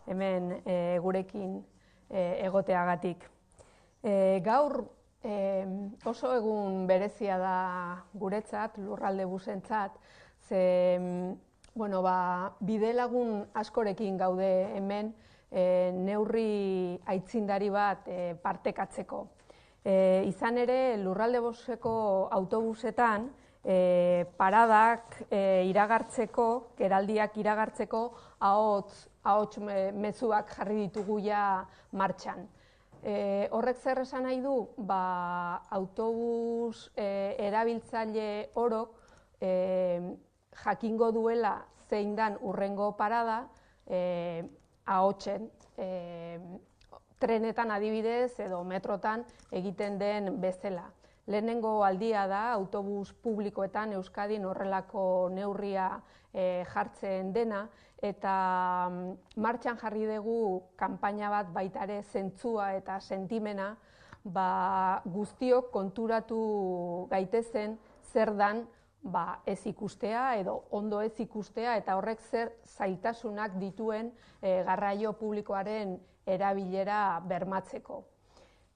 hemen gurekin egoteagatik. Gaur oso egun berezia da guretzat, Lurralde Busentzat, ze bidelagun askorekin gaude hemen neurri aitzindari bat partekatzeko. Izan ere, Lurralde Buseko autobusetan paradak iragartzeko, geraldiak iragartzeko, ahots mezuak jarri ditugu ja martxan. Horrek zer esan nahi du? Autobus erabiltzaile orok jakingo duela zein dan hurrengo parada ahotsen, trenetan adibidez edo metrotan egiten den bezala. Lehenengo aldia da autobus publikoetan Euskadin horrelako neurria jartzen dena, eta martxan jarri dugu kanpaina bat baita ere zentzua eta sentimena guztiok konturatu gaitezen zer dan ez ikustea edo ondo ez ikustea eta horrek zer zailtasunak dituen garraio publikoaren erabilera bermatzeko.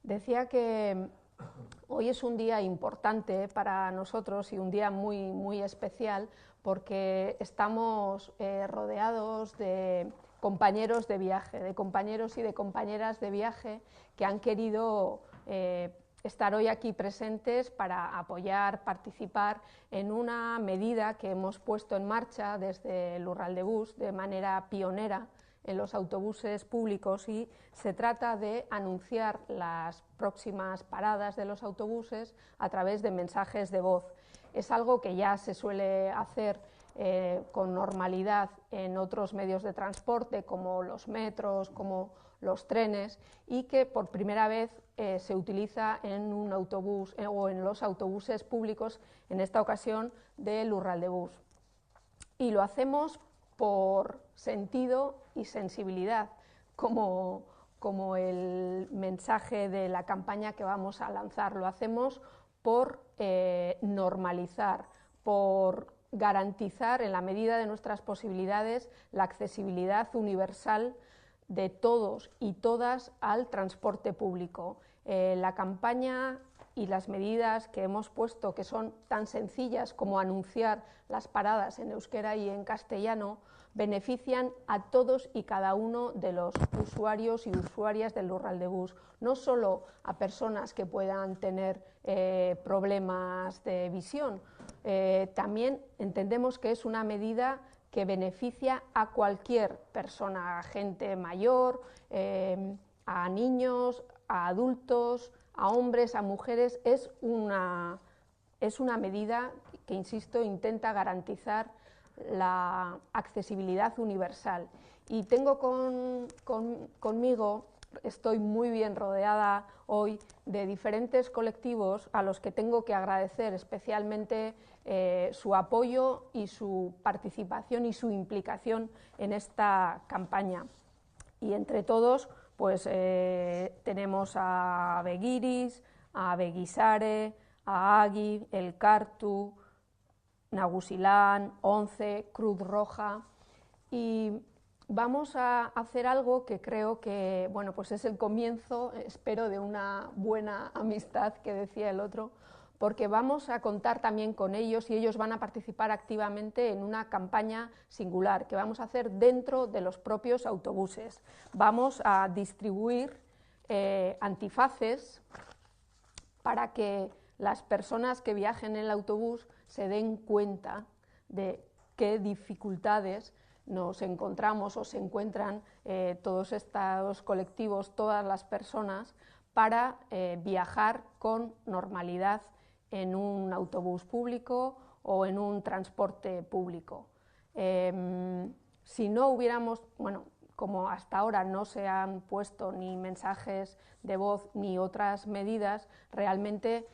Decía que hoy es un día importante para nosotros y un día muy, muy especial porque estamos rodeados de compañeros de viaje, de compañeros y de compañeras de viaje que han querido estar hoy aquí presentes para apoyar, participar en una medida que hemos puesto en marcha desde Lurralde Bus de manera pionera en los autobuses públicos, y se trata de anunciar las próximas paradas de los autobuses a través de mensajes de voz. Es algo que ya se suele hacer con normalidad en otros medios de transporte como los metros, como los trenes, y que por primera vez se utiliza en un autobús o en los autobuses públicos, en esta ocasión de Lurralde Bus. Y lo hacemos por sentido y sensibilidad, como el mensaje de la campaña que vamos a lanzar. Lo hacemos por normalizar, por garantizar en la medida de nuestras posibilidades la accesibilidad universal de todos y todas al transporte público. La campaña y las medidas que hemos puesto, que son tan sencillas como anunciar las paradas en euskera y en castellano, benefician a todos y cada uno de los usuarios y usuarias del Lurralde Bus, no solo a personas que puedan tener problemas de visión, también entendemos que es una medida que beneficia a cualquier persona, a gente mayor, a niños, a adultos, a hombres, a mujeres. Es una medida que, insisto, intenta garantizar la accesibilidad universal. Y tengo conmigo, estoy muy bien rodeada hoy de diferentes colectivos a los que tengo que agradecer especialmente su apoyo y su participación y su implicación en esta campaña. Y entre todos, pues tenemos a Begiris, a Begisare, a Agi, Elkartu, Nagusilán, ONCE, Cruz Roja, y vamos a hacer algo que creo que pues es el comienzo, espero, de una buena amistad, que decía el otro, porque vamos a contar también con ellos y ellos van a participar activamente en una campaña singular que vamos a hacer dentro de los propios autobuses. Vamos a distribuir antifaces para que las personas que viajen en el autobús se den cuenta de qué dificultades nos encontramos o se encuentran todos estos colectivos, todas las personas, para viajar con normalidad en un autobús público o en un transporte público. Si no hubiéramos, como hasta ahora no se han puesto ni mensajes de voz ni otras medidas, realmente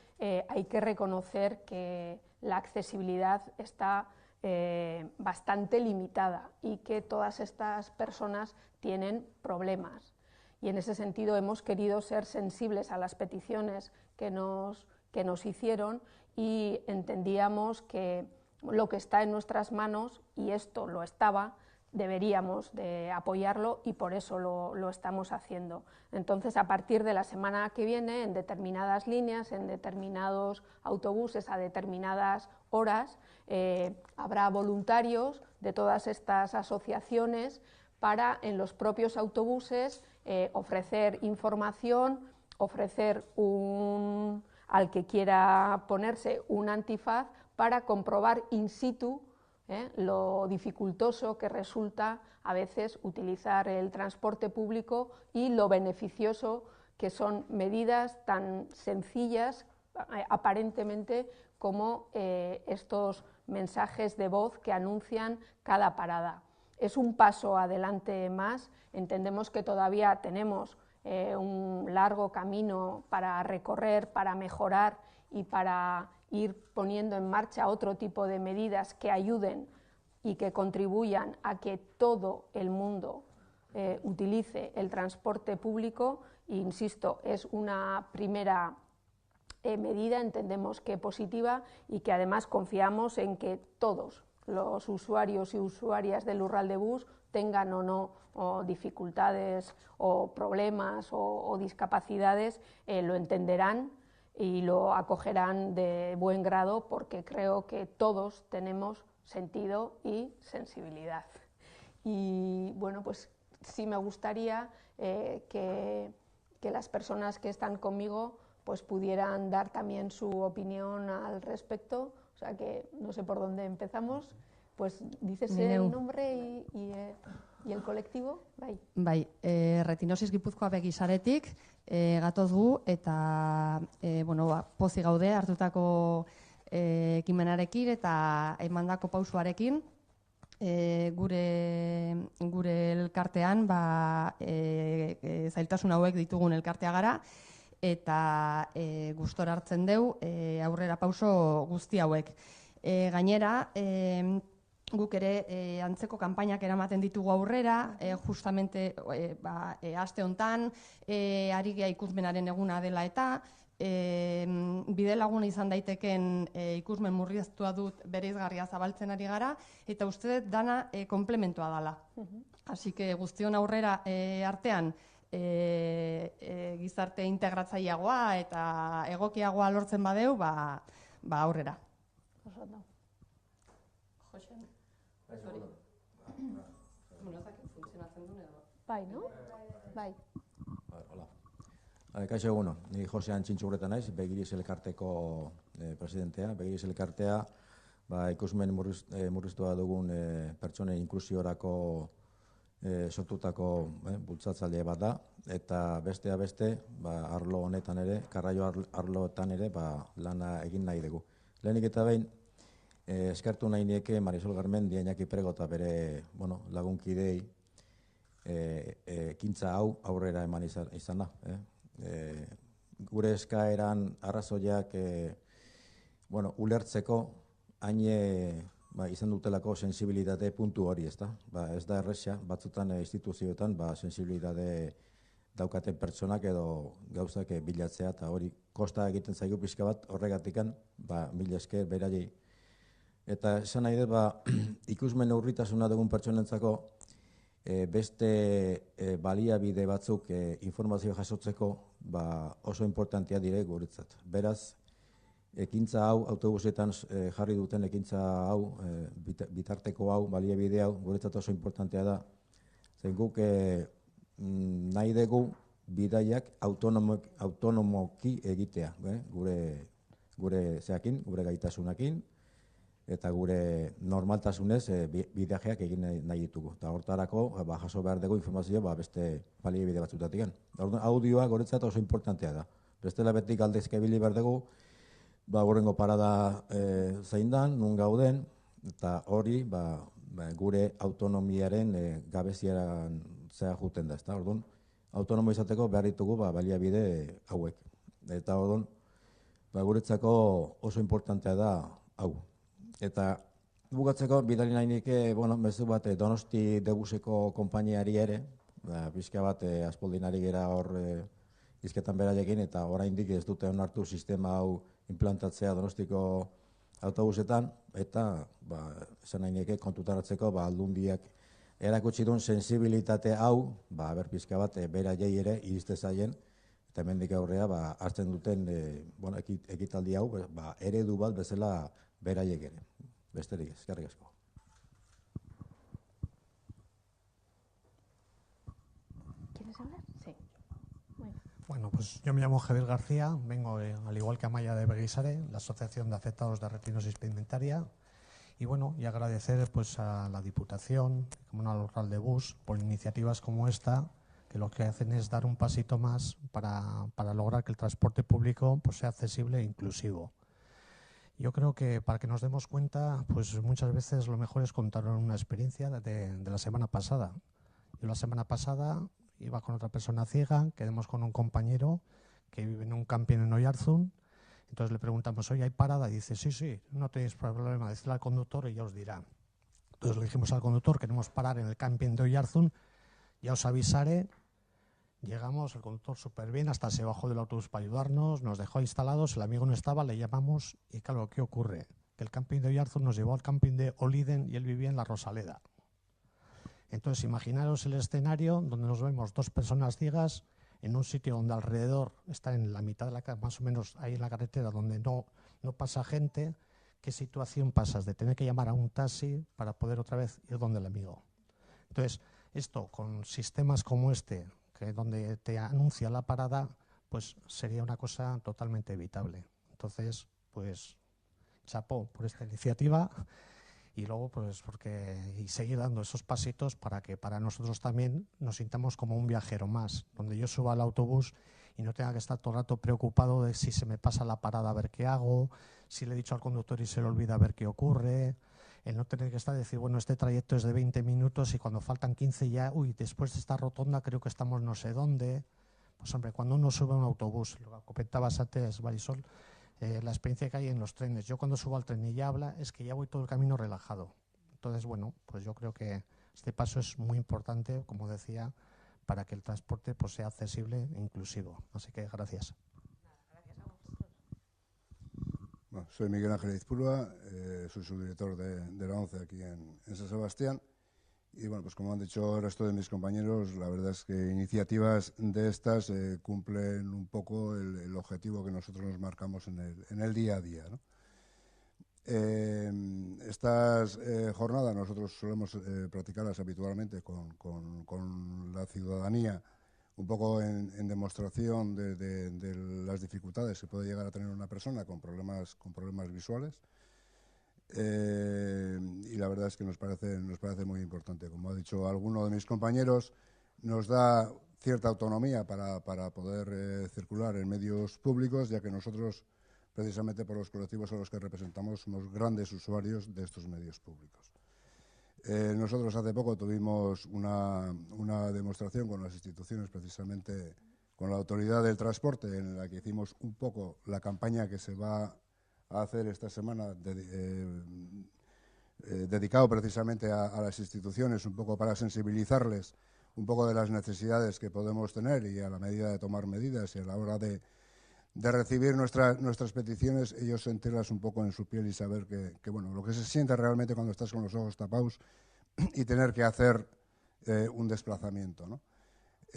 hay que reconocer que la accesibilidad está bastante limitada y que todas estas personas tienen problemas. Y en ese sentido hemos querido ser sensibles a las peticiones que nos hicieron, y entendíamos que lo que está en nuestras manos, y esto lo estaba, deberíamos de apoyarlo y por eso lo estamos haciendo. Entonces, a partir de la semana que viene, en determinadas líneas, en determinados autobuses, a determinadas horas, habrá voluntarios de todas estas asociaciones para, en los propios autobuses, ofrecer información, ofrecer al que quiera ponerse un antifaz para comprobar in situ lo dificultoso que resulta a veces utilizar el transporte público y lo beneficioso que son medidas tan sencillas aparentemente como estos mensajes de voz que anuncian cada parada. Es un paso adelante más, entendemos que todavía tenemos un largo camino para recorrer, para mejorar y para ir poniendo en marcha otro tipo de medidas que ayuden y que contribuyan a que todo el mundo utilice el transporte público. E insisto, es una primera medida, entendemos que positiva, y que además confiamos en que todos los usuarios y usuarias del Lurraldebus, tengan o no dificultades o problemas o discapacidades, lo entenderán y lo acogerán de buen grado, porque creo que todos tenemos sentido y sensibilidad. Y bueno, pues sí me gustaría que las personas que están conmigo pues pudieran dar también su opinión al respecto. O sea que no sé por dónde empezamos, pues dices el nombre y el colectivo. Bai, Retinosis Gipuzkoa begisaretik gatoz gu, eta pozik gaude hartutako ekimenarekin eta emandako pausuarekin. Gure elkartean zailtasun hauek ditugun elkartea gara, eta gustora hartzen deu aurrera pauso guzti hauek. Gainera, guk ere antzeko kanpainak eramaten ditugu aurrera, justamente aste hontan, ari gea ikusmenaren eguna dela eta, bide laguna izan daiteken ikusmen murriztua dut bereizgarria zabaltzen ari gara, eta uste dut dana komplementoa dela. Así que guztion aurrera artean, gizarte integratzaileagoa eta egokiagoa lortzen badeu, aurrera. Bai, no? Bai. Hola. Kaixo eguno, ni Josean Txintxurreta naiz, Begiriz elkarteko presidentea. Begiriz elkartea ikusmen murriztua dugun pertsonen inklusiorako sortutako bultzatzaile bat da, eta besteak beste, arlo honetan ere, garraio arloetan ere, lana egin nahi dugu. Lehenik eta behin, eskertu nahi nieke Marisol Garmendi, Iñaki Prego eta bere lagunkidei ekintza hau aurrera eman izana. Gure eskaeran arrazoiak ulertzeko haine izan dutelako sensibilitate puntu hori, ez da? Ez da erresa, batzutan instituzioetan sensibilitate daukaten pertsonak edo gauzak bilatzea, eta hori kosta egiten zaigu pixka bat horregatikan, mila esker beraiei. Eta esan nahi dut, ikusmen urritasuna dugun pertsonentzako beste baliabide batzuk informazio jasotzeko oso importantea dire guretzat. Beraz, ekintza hau, autobusetan jarri duten ekintza hau, bitarteko hau, baliabide hau, guretzat oso importantea da. Zen guk nahi dugu bidaiak autonomoki egitea, gure zeakin, gure gaitasunakin, eta gure normaltasunez bideajeak egin nahi ditugu. Eta hortarako jaso behar dugu informazio beste baliabide batzutatik. Audioa guretzat oso importantea da. Bestela beti galdezka ibili behar dugu, horrengo parada zein dan, nun gauden, eta hori gure autonomiaren gabeziaran zea juten da. Orduan, autonomo izateko behar ditugu baliabide hauek. Eta orduan, guretzako oso importantea da hau. Eta bukatzeko, bidali nahi nike, mezu bat Donosti Debuseko konpainiari ere, pixka bat aspaldinari gera hor izketan beraiekin, eta oraindik ez dute onartu sistema hau implantatzea Donostiko autobusetan, eta esan nahi nike kontutan hartzeko aldundiak erakutsi duen sensibilitate hau, ber pizka bat, beraiei ere iriste zaien, eta hemendik aurrea hartzen duten ekitaldi hau eredu bat bezala beraiek ere. Besterik ez, eskerrik asko. ¿Quieres hablar? Sí. Bueno, pues yo me llamo Javier García, vengo, al igual que Amaya, de Beguisare, la Asociación de Afectados de Retinosis Pigmentaria, y bueno, y agradecer pues a la Diputación, como al Rural de Bus, por iniciativas como esta, que lo que hacen es dar un pasito más para lograr que el transporte público pues sea accesible e inclusivo. Yo creo que para que nos demos cuenta, pues muchas veces lo mejor es contar una experiencia de la semana pasada. Yo la semana pasada iba con otra persona ciega, quedamos con un compañero que vive en un camping en Oyarzún. Entonces le preguntamos, oye, ¿hay parada? Y dice, sí, no tenéis problema, decirle al conductor y ya os dirá. Entonces le dijimos al conductor, queremos parar en el camping de Oyarzún, ya os avisaré. Llegamos, el conductor súper bien, hasta se bajó del autobús para ayudarnos, nos dejó instalados, el amigo no estaba, le llamamos y claro, ¿qué ocurre? Que el camping de Oyarzún nos llevó al camping de Oliden y él vivía en la Rosaleda. Entonces, imaginaros el escenario donde nos vemos dos personas ciegas en un sitio donde alrededor está en la mitad de la calle, más o menos ahí en la carretera, donde no pasa gente. ¿Qué situación pasas de tener que llamar a un taxi para poder otra vez ir donde el amigo? Entonces, esto con sistemas como este, que donde te anuncia la parada, pues sería una cosa totalmente evitable. Entonces, pues, chapó por esta iniciativa. Y luego, pues, y seguir dando esos pasitos para que para nosotros también nos sintamos como un viajero más, donde yo suba al autobús y no tenga que estar todo el rato preocupado de si se me pasa la parada a ver qué hago, si le he dicho al conductor y se le olvida a ver qué ocurre, el no tener que estar decir, bueno, este trayecto es de 20 minutos y cuando faltan 15 ya, después de esta rotonda creo que estamos no sé dónde. Pues hombre, cuando uno sube a un autobús, lo comentabas antes, Marisol, la experiencia que hay en los trenes. Yo cuando subo al tren y ya habla, es que ya voy todo el camino relajado. Entonces, bueno, pues yo creo que este paso es muy importante, como decía, para que el transporte pues sea accesible e inclusivo. Así que gracias. Gracias a vosotros. Bueno, soy Miguel Ángel Izpurua, soy subdirector de la ONCE aquí en San Sebastián. Y bueno, pues como han dicho el resto de mis compañeros, la verdad es que iniciativas de estas cumplen un poco el objetivo que nosotros nos marcamos en el día a día, ¿no? Estas jornadas nosotros solemos practicarlas habitualmente con la ciudadanía, un poco en demostración de las dificultades que puede llegar a tener una persona con problemas visuales. Y la verdad es que nos parece muy importante. Como ha dicho alguno de mis compañeros, nos da cierta autonomía para poder circular en medios públicos, ya que nosotros, precisamente por los colectivos a los que representamos, somos grandes usuarios de estos medios públicos. Nosotros hace poco tuvimos una demostración con las instituciones, precisamente con la Autoridad del Transporte, en la que hicimos un poco la campaña que se va a hacer esta semana dedicado precisamente a las instituciones, un poco para sensibilizarles un poco de las necesidades que podemos tener y a la medida de tomar medidas y a la hora de recibir nuestras peticiones, ellos sentirlas un poco en su piel y saber que bueno, lo que se siente realmente cuando estás con los ojos tapados y tener que hacer un desplazamiento, ¿no?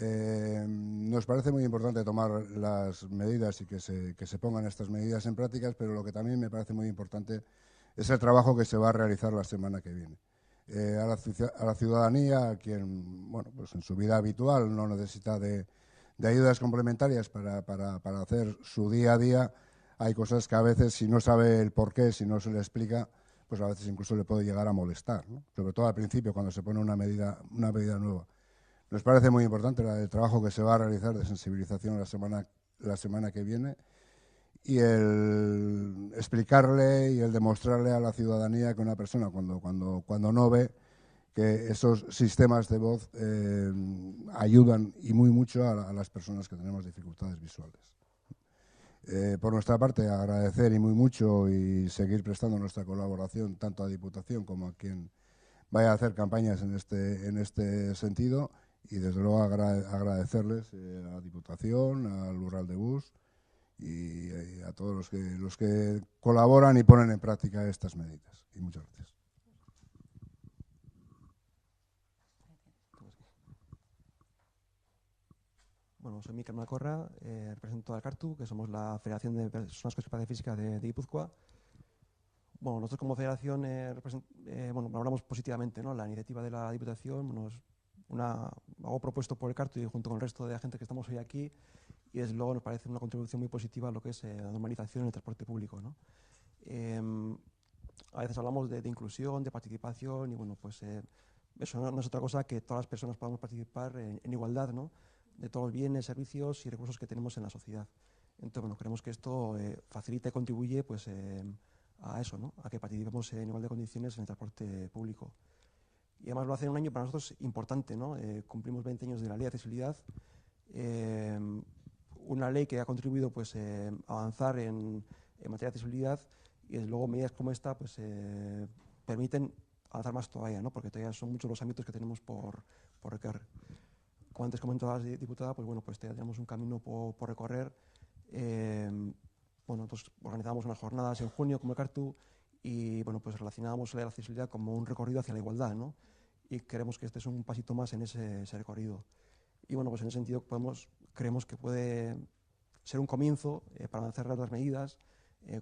Nos parece muy importante tomar las medidas y que se pongan estas medidas en prácticas, pero lo que también me parece muy importante es el trabajo que se va a realizar la semana que viene. A la ciudadanía, a quien, bueno, pues en su vida habitual no necesita de ayudas complementarias para hacer su día a día, hay cosas que a veces, si no sabe el porqué, si no se le explica, pues a veces incluso le puede llegar a molestar, ¿no? Sobre todo al principio, cuando se pone una medida nueva. Nos parece muy importante el trabajo que se va a realizar de sensibilización la semana que viene y el explicarle y el demostrarle a la ciudadanía que una persona cuando no ve, que esos sistemas de voz ayudan y muy mucho a las personas que tenemos dificultades visuales. Por nuestra parte, agradecer y muy mucho y seguir prestando nuestra colaboración tanto a Diputación como a quien vaya a hacer campañas en este sentido. Y desde luego agradecerles a la Diputación, al Rural de Bus y a todos los que colaboran y ponen en práctica estas medidas. Y muchas gracias. Bueno, soy Mikel Malcorra, represento al CARTU, que somos la Federación de Personas con Discapacidad Física de Guipúzcoa. Bueno, nosotros como federación valoramos positivamente, ¿no?, la iniciativa de la Diputación. Bueno, es algo propuesto por el CARTU y junto con el resto de la gente que estamos hoy aquí, y desde luego nos parece una contribución muy positiva a lo que es la normalización en el transporte público, ¿no? A veces hablamos de inclusión, de participación, y bueno, pues eso no es otra cosa que todas las personas podamos participar en igualdad, ¿no?, de todos los bienes, servicios y recursos que tenemos en la sociedad. Entonces, bueno, creemos que esto facilita y contribuye pues, a eso, ¿no?, a que participemos en igualdad de condiciones en el transporte público. Y además lo hace en un año para nosotros importante, ¿no? Cumplimos 20 años de la Ley de Accesibilidad, una ley que ha contribuido pues, a avanzar en materia de accesibilidad, y desde luego medidas como esta pues, permiten avanzar más todavía, ¿no?, porque todavía son muchos los ámbitos que tenemos por recorrer. Como antes comentaba la diputada, pues bueno, pues todavía tenemos un camino por recorrer. Bueno, entonces organizamos unas jornadas en junio como el CARTU y bueno, pues relacionábamos la accesibilidad como un recorrido hacia la igualdad, ¿no? Y creemos que este es un pasito más en ese recorrido. Y bueno, pues en ese sentido creemos que puede ser un comienzo para avanzar otras medidas,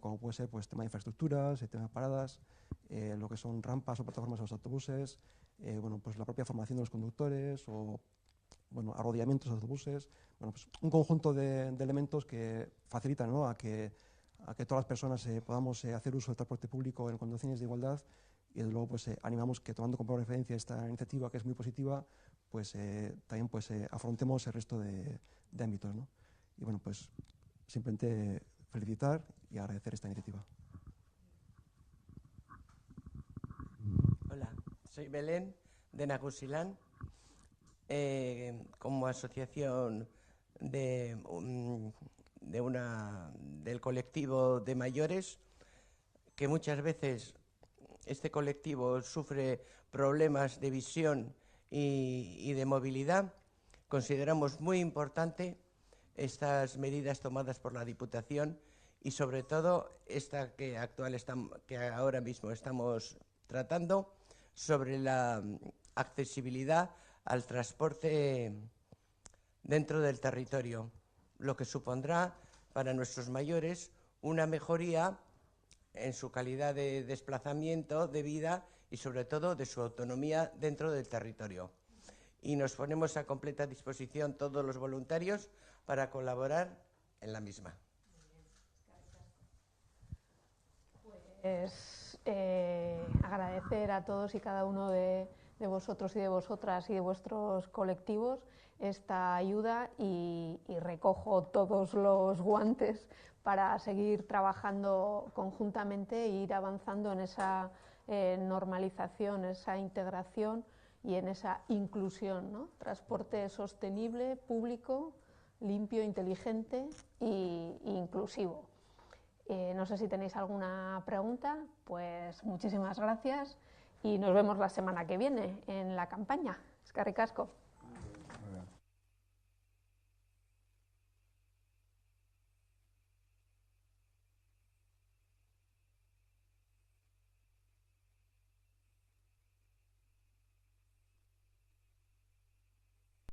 como puede ser pues tema de infraestructuras, tema de paradas, lo que son rampas o plataformas en los autobuses, bueno, pues la propia formación de los conductores o bueno, arrodillamientos de autobuses, bueno, pues un conjunto de elementos que facilitan, ¿no?, a que todas las personas podamos hacer uso del transporte público en condiciones de igualdad, y desde luego pues, animamos que, tomando como referencia esta iniciativa, que es muy positiva, pues también pues, afrontemos el resto de ámbitos, ¿no? Y bueno, pues simplemente felicitar y agradecer esta iniciativa. Hola, soy Belén de Nagusilán. Como asociación del colectivo de mayores, que muchas veces este colectivo sufre problemas de visión y de movilidad, consideramos muy importante estas medidas tomadas por la Diputación y sobre todo esta que ahora mismo estamos tratando sobre la accesibilidad al transporte dentro del territorio, lo que supondrá para nuestros mayores una mejoría en su calidad de desplazamiento, de vida y sobre todo de su autonomía dentro del territorio. Y nos ponemos a completa disposición todos los voluntarios para colaborar en la misma. Pues agradecer a todos y cada uno de vosotros y de vosotras y de vuestros colectivos esta ayuda, y recojo todos los guantes para seguir trabajando conjuntamente e ir avanzando en esa normalización, esa integración y en esa inclusión, ¿no? Transporte sostenible, público, limpio, inteligente e inclusivo. No sé si tenéis alguna pregunta, pues muchísimas gracias y nos vemos la semana que viene en la campaña. Eskerrik asko.